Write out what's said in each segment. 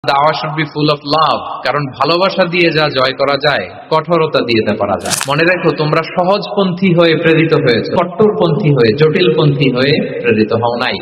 দাওয়া should be full of love, কারণ ভালোবাসা দিয়ে যা জয় করা যায় কঠোরতা দিয়ে তা পারা যায়। মনে রেখো, তোমরা সহজপন্থী হয়ে প্রেরিত হয়েছে, কট্টরপন্থী হয়ে, জটিলপন্থী হয়ে প্রেরিত হও নাই।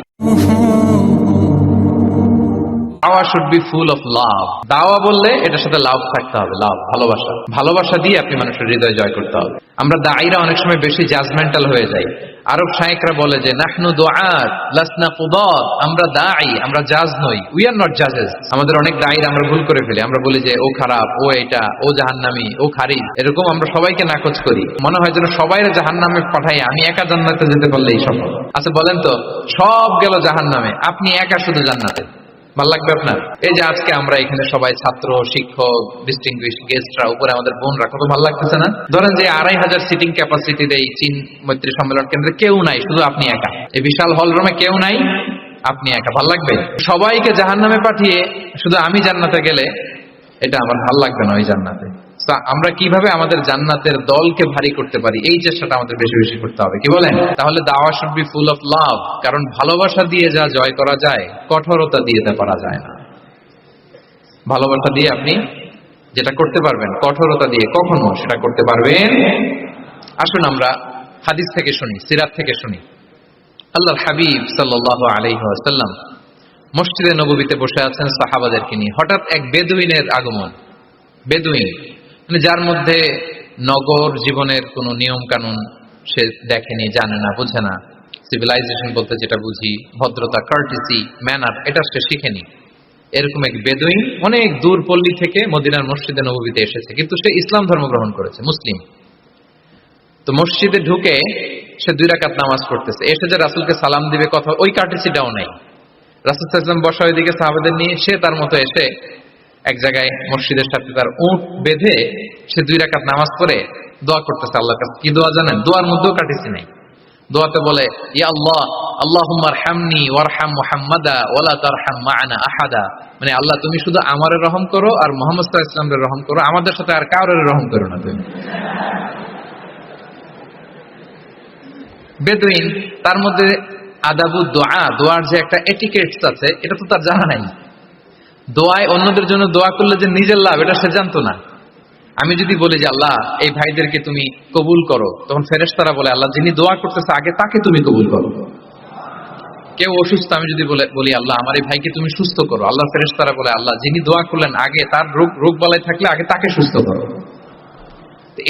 দাওয়া should be full of love. দাওয়া বললে এটার সাথে লাভ থাকতে হবে, লাভ, ভালোবাসা। ভালোবাসা দিয়ে আপনি মানুষের হৃদয় জয় করতে হবে। আমরা দায়ীরা অনেক সময় বেশি জাজমেন্টাল হয়ে যাই। আরব শায়েখরা বলে যে নাহনু দুআত লাসনা কুদাত, আমরা দায়ী, আমরা জাজ নই, উই আর নট জাজেস। আমাদের অনেক দায়ীরা আমরা ভুল করে ফেলি। আমরা বলি যে ও খারাপ, ও এটা, ও জাহান্নামী, ও খারিজ, এরকম আমরা সবাইকে নাকচ করি। মনে হয় যেন সবাইরে জাহান্নামে পাঠাই, আমি একা জান্নাতে যেতে পারলেই সফল। আচ্ছা বলেন তো, সব গেল জাহান্নামে, আপনি একা শুধু জান্নাতে, ভাল লাগবে আপনার? এই যে আজকে আমরা এখানে সবাই ছাত্র, শিক্ষক, ডিস্টিংগুইশ গেস্টরা, উপরে আমাদের বোনরা, কত ভালো লাগতেছে না? ধরেন যে 2500 সিটিং ক্যাপাসিটির এই চীন মৈত্রী সম্মেলন কেন্দ্রে কেউ নাই, শুধু আপনি একা। এই বিশাল হল রুমে কেউ নাই, আপনি একা। ভাল লাগবে? সবাইকে জাহান্নামে পাঠিয়ে শুধু আমি জান্নাতে গেলে এটা আমার ভাল লাগবে না। ওই জান্নাতে আমরা কিভাবে আমাদের জান্নাতের দলকে ভারী করতে পারি, এই চেষ্টাটা আমাদের বেশি বেশি করতে হবে, কি বলেন? তাহলে দাওয়া should be full of love, কারণ ভালোবাসা দিয়ে যা জয় করা যায় কঠোরতা দিয়ে তা পারা যায় না। ভালোবাসা দিয়ে আপনি যেটা করতে পারবেন, কঠোরতা দিয়ে কখনো সেটা করতে পারবেন। আসুন আমরা হাদিস থেকে শুনি, সিরাত থেকে শুনি। আল্লাহর হাবিব সাল্লাল্লাহু আলাইহি ওয়াসাল্লাম মসজিদে নববীতে বসে আছেন সাহাবাদেরকে নিয়ে। হঠাৎ এক বেদুইনের আগমন। বেদুইন মানে যার মধ্যে নগর জীবনের কোনো নিয়ম কানুন সে দেখেনি, জানে না, বোঝে না। সিভিলাইজেশন বলতে যেটা বুঝি, ভদ্রতা, কার্টিসি, ম্যানার, এটা সে শিখেনি। এরকম এক বেদুইন অনেক দূর পল্লী থেকে মদিনার মসজিদে নববীতে এসেছে, কিন্তু সে ইসলাম ধর্ম গ্রহণ করেছে, মুসলিম। তো মসজিদে ঢুকে সে 2 রাকাত নামাজ পড়তেছে। এসে যে রাসূলকে সালাম দিবে, কথা, ওই কার্টিসিটাও নাই। রাসূল সাল্লাল্লাহু আলাইহি ওয়াসাল্লাম বসা ওইদিকে সাহাবাদের নিয়ে, সে তার মতো এসে এক জায়গায় মসজিদের সাথে তার উট বেঁধে সে 2 রাকাত নামাজ পড়ে দোয়া করতেছে আল্লাহর কাছে। কি দোয়া জানেন? দোয়ার মধ্যেও কাটিছি নাই। দোয়াতে বলে, ইয়া আল্লাহ, আল্লাহুম্মা আরহামনি ওয়ারহাম মুহাম্মাদা ওয়ালা তারহাম মা'ানা আহাদা। মানে আল্লাহ, তুমি শুধু আমারে রহম করো আর মুহাম্মদ সাল্লাল্লাহু আলাইহি ওয়াসাল্লামের রহম করো, আমাদের সাথে আর কারোর রহম করো না তুমি। বেদুইন, তার মধ্যে আদাবু দোয়া, দোয়ার যে একটা এটিকেটস আছে, এটা তো তার জানা নাই। দোয়ায় অন্যদের জন্য দোয়া করলে যে নিজের লাভ, এটা সে জানতো না। আমি যদি বলি যে আল্লাহ এই ভাইদেরকে তুমি কবুল করো, তখন ফেরেশতারা বলে আল্লাহ যিনি দোয়া করতেছে আগে তাকে তুমি কবুল করো। কেউ অসুস্থ, আমি যদি বলি আল্লাহ আমার এই ভাইকে তুমি সুস্থ করো, আল্লাহ ফেরেশতারা বলে আল্লাহ যিনি দোয়া করলেন আগে তার রোগ বালাই থাকলে আগে তাকে সুস্থ করো।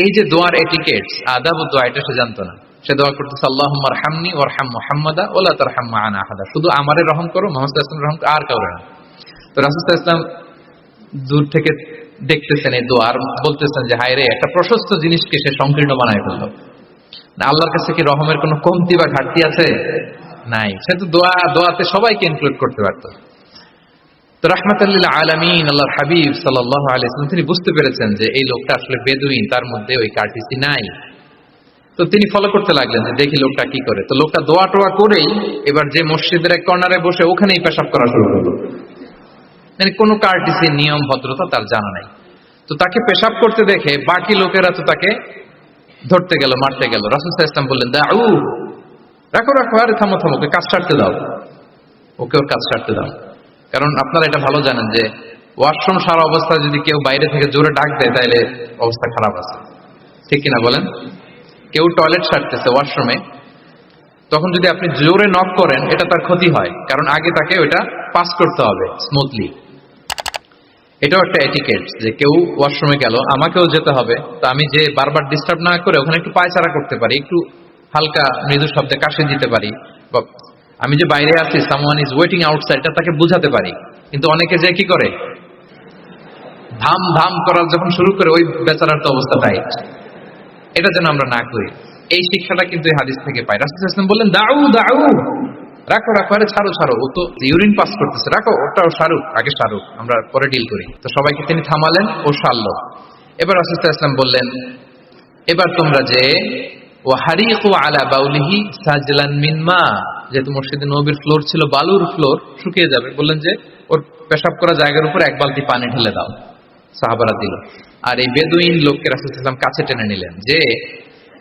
এই যে দোয়ার এটিকেটস, আদাব দোয়া, এটা সে জানতো না। সে দোয়া করতেছে আল্লাহুম্মা আরহামনি ওয়ারহাম মুহাম্মাদা ওয়ালা তারহাম মা'ানা আহাদা, শুধু আমারে রহম করো, মুহাম্মদ সাল্লাল্লাহু আলাইহি ওয়াসাল্লাম রহম, আর কাউরে না। তো রাসূল সাল্লাল্লাহু আলাইহি ওয়াসাল্লাম দূর থেকে দেখতেছেন এই দোয়া, আর বলতেছেন যে হায় রে, একটা প্রশস্ত জিনিসকে সে সংকীর্ণ বানায় ফেললো। আল্লাহর কাছে কি রহমের কোনো কমতি বা ঘাটতি আছে? নাই। সে তো দোয়াতে সবাইকে ইনক্লুড করতে পারত। তো রাহমাতাল লিল আলামিন আল্লাহর হাবিব সাল্লাল্লাহু আলাইহি ওয়াসাল্লাম তিনি বুঝতে পেরেছেন যে এই লোকটা আসলে বেদুইন, তার মধ্যে ওই কার্টিসি নাই। তো তিনি ফলো করতে লাগলেন যে দেখি লোকটা কি করে। তো লোকটা দোয়া টোয়া করেই এবার যে মসজিদের এক কর্নারে বসে ওখানেই পেশাব করা শুরু করলো। মানে কোনো কার্টিসি, নিয়ম, ভদ্রতা তার জানা নাই। তো তাকে পেশাব করতে দেখে বাকি লোকেরা তো তাকে ধরতে গেল, মারতে গেল। রাসূল সাল্লাল্লাহু আলাইহি ওয়াসাল্লাম বললেন, দাউ, রাখো রাখো, আরে থামো থামো, ওকে কাজ ছাড়তে দাও, ওকে ওর কাজ ছাড়তে দাও। কারণ আপনারা এটা ভালো জানেন যে ওয়াশরুম সারা অবস্থায় যদি কেউ বাইরে থেকে জোরে ডাক দেয় তাহলে অবস্থা খারাপ আছে, ঠিক কিনা বলেন? কেউ টয়লেট সারতেছে ওয়াশরুমে, তখন যদি আপনি জোরে নক করেন এটা তার ক্ষতি হয়, কারণ আগে তাকে ওইটা পাস করতে হবে স্মুথলি। এটাও একটা এটিকেট যে কেউ ওয়াশরুমে গেল, আমাকেও যেতে হবে, তো আমি যে বারবার ডিস্টার্ব না করে ওখানে একটু পায়চারা করতে পারি, একটু হালকা মৃদু শব্দে কাশি দিতে পারি, বা আমি যে বাইরে আছি, সামওয়ান ইজ ওয়েটিং আউটসাইড, এটা তাকে বুঝাতে পারি। কিন্তু অনেকে যে কি করে, ধাম ধাম করার যখন শুরু করে, ওই বেচারার তো অবস্থা টাইট। এটা যেন আমরা না করি, এই শিক্ষাটা কিন্তু এই হাদিস থেকে পাই। রাসূল সাল্লাল্লাহু আলাইহি ওয়াসাল্লাম বললেন, দাউ দাউ, রাখো রাখো, আরে ছাড়ো ছাড়ো, ও তো ইউরিন পাস করতেছে, রাখো, ওটাও সারুক, আগে সারুক, আমরা পরে ডিল করি। তো সবাইকে তিনি থামালেন, ও সারলো। এবার রাসূল সাল্লাল্লাহু আলাইহি ওয়াসাল্লাম বললেন, এবার তোমরা যে ওয়াহারিকু আলা বাউলিহি সাজলান মিন মা, যেহেতু মসজিদে নববীর ফ্লোর ছিল বালুর ফ্লোর, শুকিয়ে যাবে, বললেন যে ওর পেশাব করা জায়গার উপর 1 বালতি পানি ঢেলে দাও। সাহাবারা দিল। আর এই বেদুইন লোককে রাসূল সাল্লাল্লাহু আলাইহি ওয়াসাল্লাম কাছে টেনে নিলেন, যে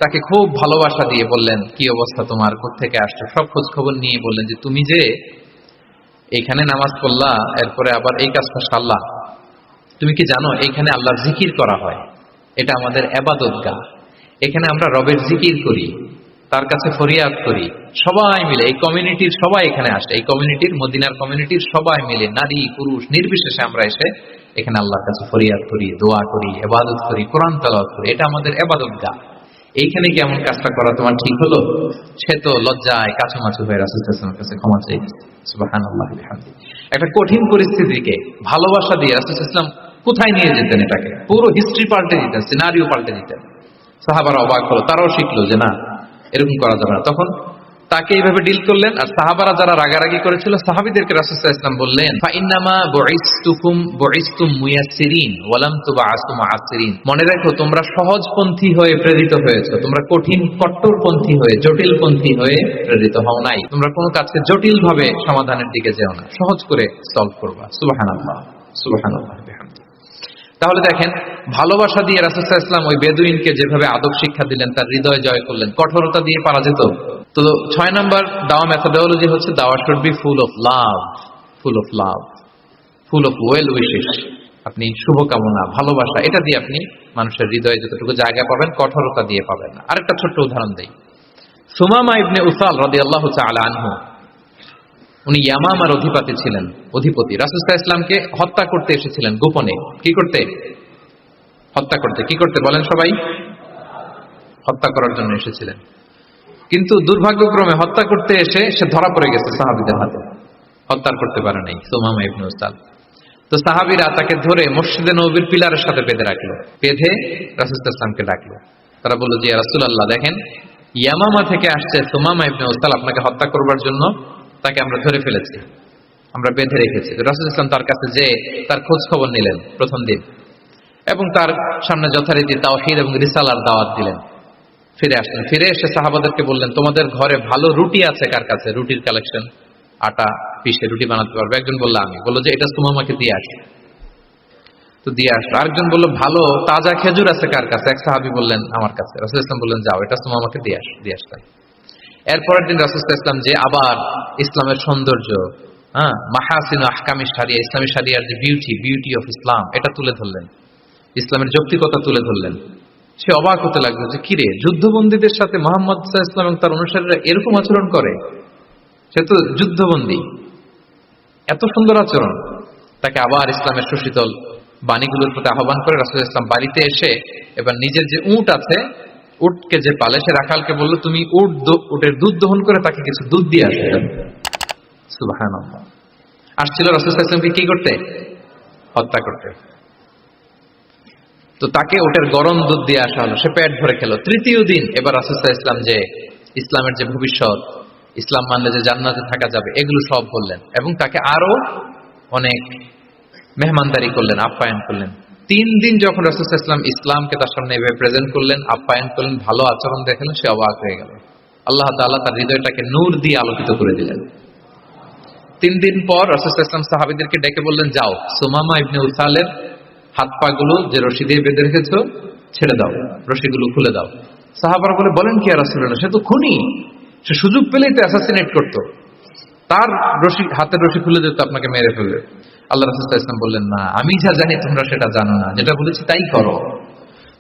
তাকে খুব ভালোবাসা দিয়ে বললেন, কি অবস্থা তোমার, কোত্থেকে আসছো, সব খোঁজ খবর নিয়ে বললেন যে তুমি যে এইখানে নামাজ পড়লা, এরপরে আবার এই কাজটা সারলা। তুমি কি জানো এইখানে আল্লাহর জিকির করা হয়? এটা আমাদের ইবাদতগাহ। এখানে আমরা রবের জিকির করি, তার কাছে ফরিয়াদ করি, সবাই মিলে। এই কমিউনিটির সবাই এখানে আসে, এই কমিউনিটির, মদিনার কমিউনিটির সবাই মিলে, নারী পুরুষ নির্বিশেষে আমরা এসে এখানে আল্লাহর কাছে ফরিয়াদ করি, দোয়া করি, ইবাদত করি, কোরআন তেলাওয়াত করি। এটা আমাদের ইবাদতগাহ। এইখানে কি এমন কাজটা করা তোমার ঠিক হলো? সে তো লজ্জায় কাছামাছি হয়ে রাসূল সাল্লাল্লাহু আলাইহি ওয়াসাল্লামের কাছে ক্ষমা চাইছে। সুবহানাল্লাহি ওয়া বিহামদিহি। একটা কঠিন পরিস্থিতিকে ভালোবাসা দিয়ে রাসূল সাল্লাল্লাহু আলাইহি ওয়াসাল্লাম কোথায় নিয়ে যেতেন, এটাকে পুরো হিস্ট্রি পাল্টে দিতেন, সিনারিও পাল্টে দিতেন। সাহাবারা অবাক হলো, তারাও শিখলো যে না, এরকম করা যাবে না। তখন তাকে এইভাবে ডিল করলেন। আর সাহাবারা যারা রাগারাগি করেছিল, সাহাবীদেরকে রাসূল সাল্লাল্লাহু আলাইহি ওয়াসাল্লাম বললেন, ফাইন্নামা বুইসতুম মুয়াসসিরিন ওয়া লাম তুবআসু মুআসসিরিন। মনে রাখো, তোমরা সহজপন্থী হয়ে প্রেরিত হয়েছে, তোমরা কঠিন কট্টরপন্থী হয়ে, জটিলপন্থী হয়ে প্রেরিত হও নাই। তোমরা কোনো কাজকে জটিল ভাবে সমাধানের দিকে যেও না, সহজ করে সলভ করবা। সুবহানাল্লাহ, সুবহানাল্লাহ বিহামদিহি। তাহলে দেখেন, ভালোবাসা দিয়ে রাসূল সাল্লাল্লাহু আলাইহি ওয়াসাল্লাম ওই বেদুইনকে যেভাবে আদব শিক্ষা দিলেন, তার হৃদয় জয় করলেন, কঠোরতা দিয়ে পারা যেত? তো 6 নম্বর দাওয়া মেথোডোলজি হচ্ছে দাওয়া should be full of love, full of love, full of well wishes. আপনি শুভকামনা, ভালোবাসা, এটা দিয়ে আপনি মানুষের হৃদয়ে যতটুকু জায়গা পাবেন, কঠোরতা দিয়ে পাবেন না। আরেকটা ছোট্ট উদাহরণ দেই। সুমামা ইবনে উসাল রাদিয়াল্লাহু তাআলা আনহু, উনি ইয়ামামার অধিপতি ছিলেন। অধিপতি রাসূল সাল্লাল্লাহু আলাইহি ওয়াসাল্লামকে হত্যা করতে এসেছিলেন গোপনে। কি করতে? হত্যা করতে। কি করতে বলেন সবাই? হত্যা করার জন্য এসেছিলেন। কিন্তু দুর্ভাগ্যক্রমে হত্যা করতে এসে সে ধরা পড়ে গেছে সাহাবীদের হাতে, হত্যা করতে পারে নাই সুমামা ইবনে উসাল। তো সাহাবীরা তাকে ধরে মসজিদে নববীর পিলারের সাথে বেঁধে রাখলো, বেঁধে রাসূল সাল্লাল্লাহু আলাইহি ওয়াসাল্লামকে ডাকলো। তারা বলল যে ইয়া রাসূলুল্লাহ, দেখেন ইয়ামামা থেকে আসছে সুমামা ইবনে উসাল আপনাকে হত্যা করবার জন্য, তাকে আমরা ধরে ফেলেছি, আমরা বেঁধে রেখেছি। রাসূল সাল্লাল্লাহু আলাইহি ওয়াসাল্লাম তার কাছে যে তার খোঁজ খবর নিলেন প্রথম দিন, এবং তার সামনে যথারীতি তাওহীদ এবং রিসালার দাওয়াত দিলেন। ফিরে আসলেন, ফিরে এসে সাহাবাদেরকে বললেন, তোমাদের ঘরে ভালো রুটি আছে কার কাছে? রুটির কালেকশন, আটা পিষে রুটি বানাতে পারবে। একজন বললো আমি। বললো যে এটা সুমামাকে দিয়ে আসো। তো দিয়ে আসলো। আরেকজন বললো ভালো তাজা খেজুর আছে কার কাছে? এক সাহাবী বললেন আমার কাছে। রাসূল সাল্লাল্লাহু আলাইহি ওয়াসাল্লাম বললেন যাও, এটা সুমামাকে দিয়ে আসো। দিয়ে আসলেন। এরপরের দিন রাসূল সাল্লাল্লাহু আলাইহি ওয়াসাল্লাম যে আবার ইসলামের সৌন্দর্য, মাহাসিন আহকামি শারিয়া, ইসলামী শারিয়ার যে বিউটি অফ ইসলাম, এটা তুলে ধরলেন, ইসলামের যৌক্তিকতা তুলে ধরলেন। সে অবাক হতে লাগলো যে কিরে, যুদ্ধবন্দীদের সাথে মুহাম্মদ সাল্লাল্লাহু আলাইহি ওয়াসাল্লাম এবং তার অনুসারীরা এরকম আচরণ করে? সে তো যুদ্ধবন্দী, এত সুন্দর আচরণ। তাকে আবার ইসলামের সুশীতল বাণীগুলোর প্রতি আহ্বান করে রাসূল সাল্লাল্লাহু আলাইহি ওয়াসাল্লাম বাড়িতে এসে এবার নিজের যে উট আছে, উটকে যে পালে, সে রাখালকে বলল তুমি উটের দুধ দহন করে তাকে কিছু দুধ দিয়ে আসবে। সুবহানাল্লাহ। আসছিল রাসূল সাল্লাল্লাহু আলাইহি ওয়াসাল্লামকে কি করতে? হত্যা করতে। তো তাকে উটের গরম দুধ দিয়ে আসা হলো, সে পেট ভরে খেলো। তৃতীয় দিন এবার রাসূল সাল্লাল্লাহু আলাইহি ওয়াসাল্লাম যে ইসলামের যে ভবিষ্যৎ, ইসলাম মানলে যে জান্নাতে থাকা যাবে, এগুলো সব বললেন, এবং তাকে আরো অনেক মেহমানদারি করলেন, আপ্যায়ন করলেন। 3 দিন যখন রাসূল সাল্লাল্লাহু আলাইহি ওয়াসাল্লাম ইসলামকে তার সামনে এভাবে প্রেজেন্ট করলেন, আপ্যায়ন করলেন, ভালো আচরণ দেখালেন, সে অবাক হয়ে গেল। আল্লাহ তাআলা তার হৃদয়টাকে নূর দিয়ে আলোকিত করে দিলেন। 3 দিন পর রাসূল সাল্লাল্লাহু আলাইহি ওয়াসাল্লাম সাহাবীদেরকে ডেকে বললেন, যাও সুমামা ইবনে উসালের হাত পা গুলো যে রশি দিয়ে বেঁধে রেখেছো ছেড়ে দাও, রশিগুলো খুলে দাও। সাহাবারা বলেন কি ইয়া রাসূলুল্লাহ, সে তো খুনি, সে সুযোগ পেলেই তো অ্যাসাসিনেট করতো, তার রশি, হাতের রশি খুলে দিত, আপনাকে মেরে ফেলবে। আল্লাহ রাসূল সাল্লাল্লাহু আলাইহি ওয়াসাল্লাম বললেন, না, আমি যা জানি তোমরা সেটা জানো না, যেটা বলেছি তাই করো।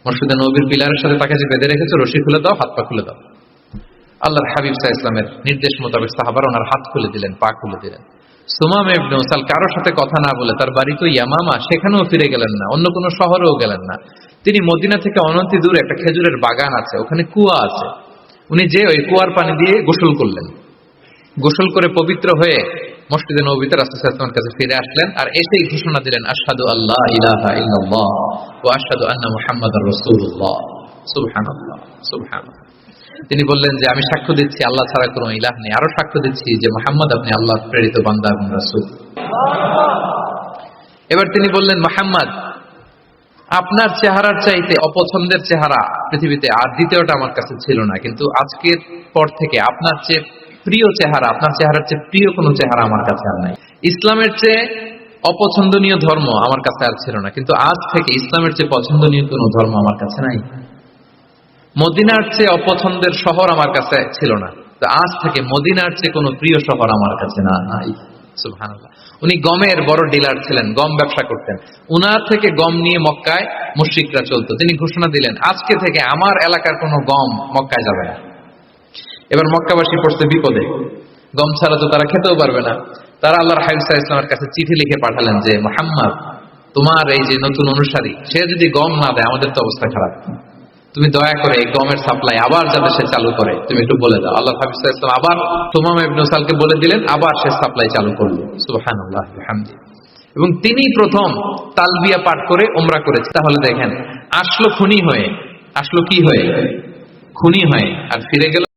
মসজিদে নববীর পিলারের সাথে তাকে যে বেঁধে রেখেছো, রশি খুলে দাও, হাত পা খুলে দাও। আল্লাহর হাবিব সাল্লাল্লাহু আলাইহি ওয়াসাল্লামের নির্দেশ মোতাবেক সাহাবারা ওনার হাত খুলে দিলেন, পা খুলে দিলেন। সুমামা ইবনে উসাল কারোর সাথে কথা না বলে, তার বাড়ি তো ইয়ামামা, সেখানেও ফিরে গেলেন না, অন্য কোনো শহরেও গেলেন না। তিনি মদিনা থেকে অনতি দূরে একটা খেজুরের বাগান আছে, ওখানে কুয়া আছে, উনি যে ওই কুয়ার পানি দিয়ে গোসল করলেন। গোসল করে পবিত্র হয়ে মসজিদে নববীতে রাসূল সাল্লাল্লাহু আলাইহি ওয়াসাল্লামের কাছে ফিরে আসলেন, আর এসেই ঘোষণা দিলেন, আশহাদু আল্লা ইলাহা ইল্লাল্লাহ ওয়া আশহাদু আন্না মুহাম্মাদার রাসূলুল্লাহ। সুবহানাল্লাহ, সুবহানাল্লাহ। তিনি বললেন যে আমি সাক্ষ্য দিচ্ছি আল্লাহ ছাড়া কোনো ইলাহ নেই, আরো সাক্ষ্য দিচ্ছি যে মুহাম্মদ আপনি আল্লাহর প্রেরিত বান্দা এবং রাসূল। এবার তিনি বললেন, মুহাম্মদ, আপনার চেহারার চাইতে অপছন্দের চেহারা পৃথিবীতে আর দ্বিতীয়টা আমার কাছে ছিল না, কিন্তু আজকের পর থেকে আপনার চেয়ে প্রিয় চেহারা, আপনার চেহারার চেয়ে প্রিয় কোনো চেহারা আমার কাছে আর নাই। ইসলামের চেয়ে অপছন্দনীয় ধর্ম আমার কাছে আর ছিল না, কিন্তু আজ থেকে ইসলামের চেয়ে পছন্দনীয় কোনো ধর্ম আমার কাছে নাই। মদিনার চেয়ে অপছন্দের শহর আমার কাছে ছিল না, তো আজ থেকে মদিনার চেয়ে কোনো প্রিয় শহর আমার কাছে নাই। সুবহানাল্লাহ। উনি গমের বড় ডিলার ছিলেন, গম ব্যবসা করতেন। উনার থেকে গম নিয়ে মক্কায় মুশরিকরা চলতো। তিনি ঘোষণা দিলেন, আজকে থেকে আমার এলাকার কোনো গম মক্কায় যাবে না। এবার মক্কাবাসী পড়ছে বিপদে, গম ছাড়া তো তারা খেতেও পারবে না। তারা আল্লাহর হাবিব সাল্লাল্লাহু আলাইহি ওয়াসাল্লামের কাছে চিঠি লিখে পাঠালেন যে, মুহাম্মদ, তোমার এই যে নতুন অনুসারী, সে যদি গম না দেয় আমাদের তো অবস্থা খারাপ। তুমি দয়া করে এই গমের সাপ্লাই আবার যাতে সে চালু করে তুমি একটু বলে দাও। আল্লাহর হাবিব সাল্লাল্লাহু আলাইহি ওয়াসাল্লাম আবার সুমামা ইবনে উসালকে বলে দিলেন, আবার সে সাপ্লাই চালু করলো। সুবহানাল্লাহ ওয়া বিহামদিহি। এবং তিনি প্রথম তালবিয়া পাঠ করে উমরা করেছে। তাহলে দেখেন, আসলো খুনি হয়ে, আসলো কি হয়ে? খুনি হয়ে, আর ফিরে গেল